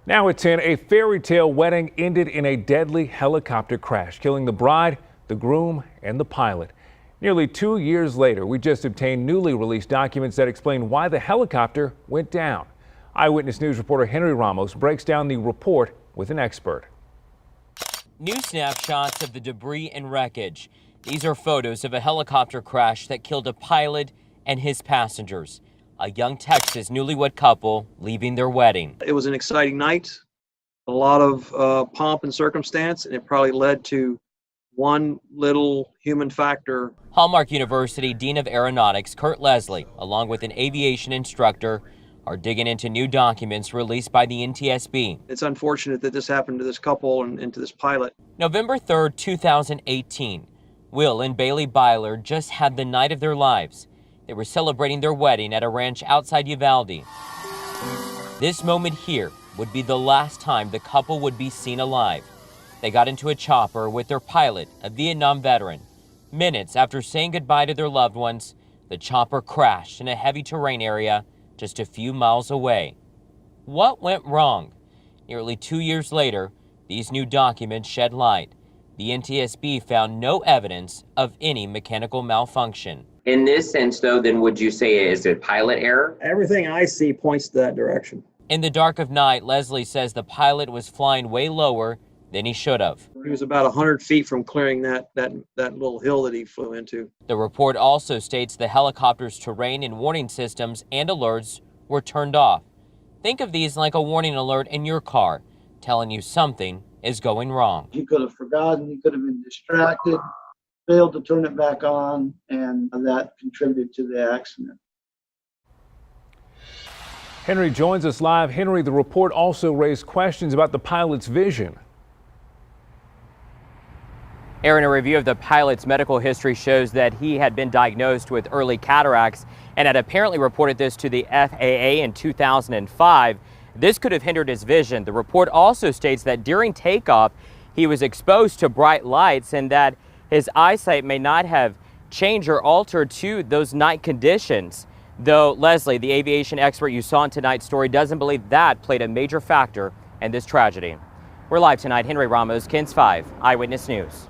Now at 10, a fairy tale wedding ended in a deadly helicopter crash, killing the bride, the groom, and the pilot. Nearly 2 years later, we just obtained newly released documents that explain why the helicopter went down. Eyewitness News reporter Henry Ramos breaks down the report with an expert. New snapshots of the debris and wreckage. These are photos of a helicopter crash that killed a pilot and his passengers. A young Texas newlywed couple leaving their wedding. It was an exciting night, a lot of pomp and circumstance, and it probably led to one little human factor. Hallmark University Dean of Aeronautics Kurt Leslie, along with an aviation instructor, are digging into new documents released by the NTSB. It's unfortunate that this happened to this couple and to this pilot. November 3rd, 2018. Will and Bailey Byler just had the night of their lives. They were celebrating their wedding at a ranch outside Uvalde. This moment here would be the last time the couple would be seen alive. They got into a chopper with their pilot, a Vietnam veteran. Minutes after saying goodbye to their loved ones, the chopper crashed in a heavy terrain area just a few miles away. What went wrong? Nearly 2 years later, these new documents shed light. The NTSB found no evidence of any mechanical malfunction. In this sense, though, then would you say is it pilot error? Everything I see points to that direction. In the dark of night, Leslie says the pilot was flying way lower than he should have. He was about 100 feet from clearing that little hill that he flew into. The report also states the helicopter's terrain and warning systems and alerts were turned off. Think of these like a warning alert in your car, telling you something is going wrong. He could have forgotten, he could have been distracted, failed to turn it back on, and that contributed to the accident. Henry joins us live. Henry, the report also raised questions about the pilot's vision. Aaron, a review of the pilot's medical history shows that he had been diagnosed with early cataracts and had apparently reported this to the FAA in 2005. This could have hindered his vision. The report also states that during takeoff, he was exposed to bright lights and that his eyesight may not have changed or altered to those night conditions. Though Leslie, the aviation expert you saw in tonight's story, doesn't believe that played a major factor in this tragedy. We're live tonight. Henry Ramos, KENS 5 Eyewitness News.